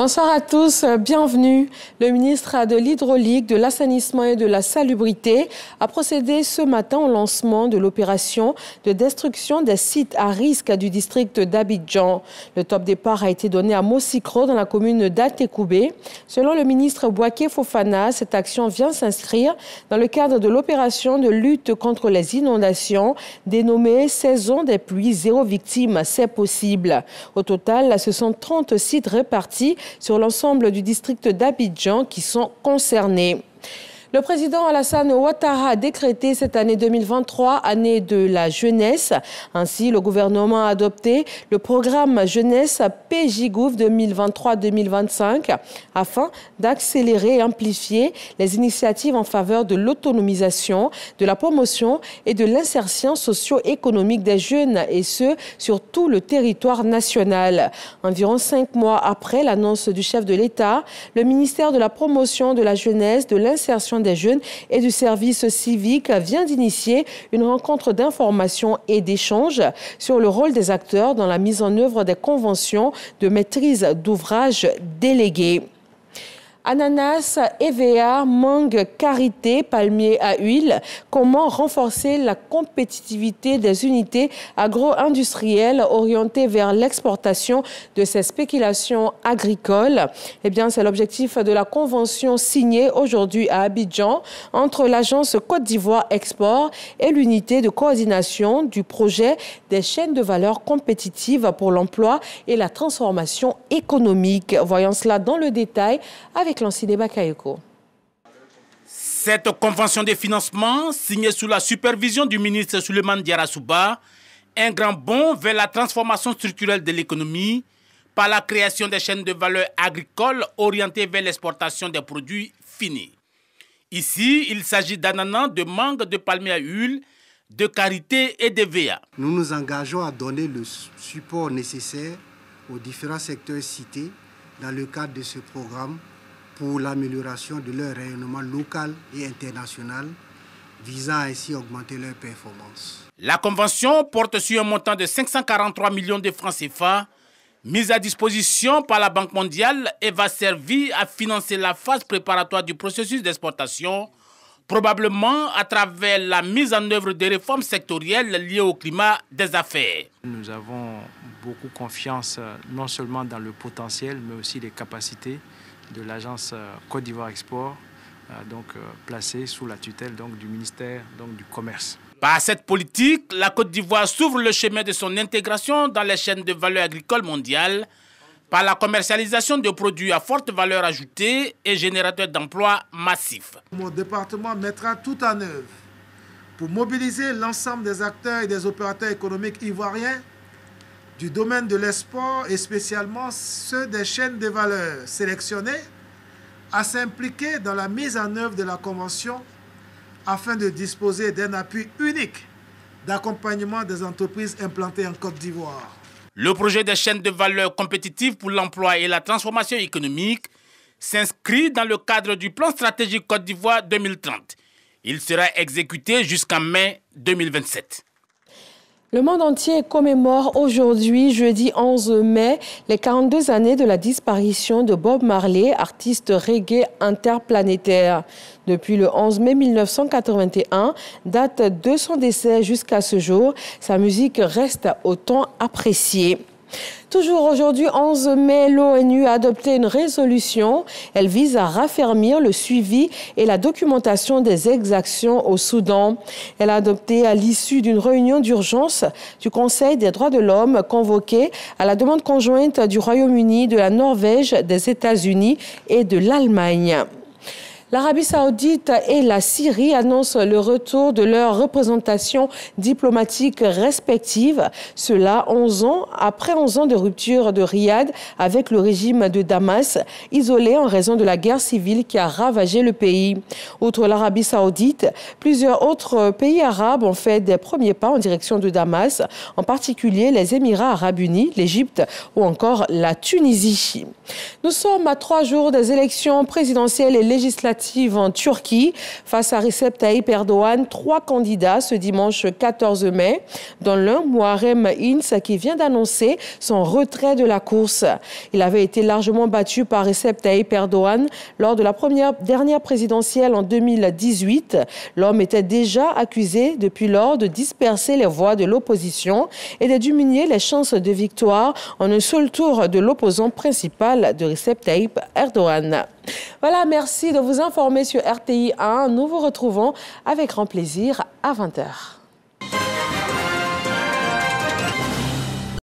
Bonsoir à tous, bienvenue. Le ministre de l'Hydraulique, de l'Assainissement et de la Salubrité a procédé ce matin au lancement de l'opération de destruction des sites à risque du district d'Abidjan. Le top départ a été donné à Mosikro dans la commune d'Atekoubé. Selon le ministre Bouaké Fofana, cette action vient s'inscrire dans le cadre de l'opération de lutte contre les inondations dénommée Saison des pluies, 0 victime, c'est possible. Au total, ce sont 30 sites répartis sur l'ensemble du district d'Abidjan qui sont concernés. Le président Alassane Ouattara a décrété cette année 2023 année de la jeunesse. Ainsi, le gouvernement a adopté le programme jeunesse PJGouv 2023-2025 afin d'accélérer et amplifier les initiatives en faveur de l'autonomisation, de la promotion et de l'insertion socio-économique des jeunes et ce, sur tout le territoire national. Environ 5 mois après l'annonce du chef de l'État, le ministère de la Promotion de la jeunesse, de l'insertion des jeunes et du service civique vient d'initier une rencontre d'information et d'échange sur le rôle des acteurs dans la mise en œuvre des conventions de maîtrise d'ouvrage déléguées. Ananas, EVA, mangue, karité, palmier à huile. Comment renforcer la compétitivité des unités agro-industrielles orientées vers l'exportation de ces spéculations agricoles? Eh bien, c'est l'objectif de la convention signée aujourd'hui à Abidjan entre l'agence Côte d'Ivoire Export et l'unité de coordination du projet des chaînes de valeur compétitives pour l'emploi et la transformation économique. Voyons cela dans le détail avec Lanciné Bakayoko. Cette convention de financement, signée sous la supervision du ministre Souleymane Diarra-Souba, un grand bond vers la transformation structurelle de l'économie par la création des chaînes de valeur agricoles orientées vers l'exportation des produits finis. Ici, il s'agit d'ananas, de mangue, de palmier à huile, de karité et d'EVA. Nous nous engageons à donner le support nécessaire aux différents secteurs cités dans le cadre de ce programme pour l'amélioration de leur rayonnement local et international, visant à ainsi augmenter leur performance. La convention porte sur un montant de 543 millions de francs CFA, mis à disposition par la Banque mondiale et va servir à financer la phase préparatoire du processus d'exportation, probablement à travers la mise en œuvre des réformes sectorielles liées au climat des affaires. Nous avons beaucoup confiance non seulement dans le potentiel, mais aussi les capacités de l'agence Côte d'Ivoire Export, placée sous la tutelle du ministère du Commerce. Par cette politique, la Côte d'Ivoire s'ouvre le chemin de son intégration dans les chaînes de valeur agricole mondiale par la commercialisation de produits à forte valeur ajoutée et générateurs d'emplois massifs. Mon département mettra tout en œuvre pour mobiliser l'ensemble des acteurs et des opérateurs économiques ivoiriens du domaine de l'export et spécialement ceux des chaînes de valeur sélectionnées à s'impliquer dans la mise en œuvre de la Convention afin de disposer d'un appui unique d'accompagnement des entreprises implantées en Côte d'Ivoire. Le projet des chaînes de valeur compétitives pour l'emploi et la transformation économique s'inscrit dans le cadre du plan stratégique Côte d'Ivoire 2030. Il sera exécuté jusqu'en mai 2027. Le monde entier commémore aujourd'hui, jeudi 11 mai, les 42 années de la disparition de Bob Marley, artiste reggae interplanétaire. Depuis le 11 mai 1981, date de son décès jusqu'à ce jour, sa musique reste autant appréciée. Toujours aujourd'hui, 11 mai, l'ONU a adopté une résolution. Elle vise à raffermir le suivi et la documentation des exactions au Soudan. Elle a adopté à l'issue d'une réunion d'urgence du Conseil des droits de l'homme convoquée à la demande conjointe du Royaume-Uni, de la Norvège, des États-Unis et de l'Allemagne. L'Arabie saoudite et la Syrie annoncent le retour de leurs représentations diplomatiques respectives. Cela après 11 ans de rupture de Riyad avec le régime de Damas, isolé en raison de la guerre civile qui a ravagé le pays. Outre l'Arabie saoudite, plusieurs autres pays arabes ont fait des premiers pas en direction de Damas, en particulier les Émirats arabes unis, l'Égypte ou encore la Tunisie. Nous sommes à 3 jours des élections présidentielles et législatives législatives en Turquie. Face à Recep Tayyip Erdogan, 3 candidats ce dimanche 14 mai, dont l'un, Muharrem İnce, qui vient d'annoncer son retrait de la course. Il avait été largement battu par Recep Tayyip Erdogan lors de la dernière présidentielle en 2018. L'homme était déjà accusé depuis lors de disperser les voix de l'opposition et de diminuer les chances de victoire en un seul tour de l'opposant principal de Recep Tayyip Erdogan. Voilà, merci de vous informer sur RTI 1. Nous vous retrouvons avec grand plaisir à 20h.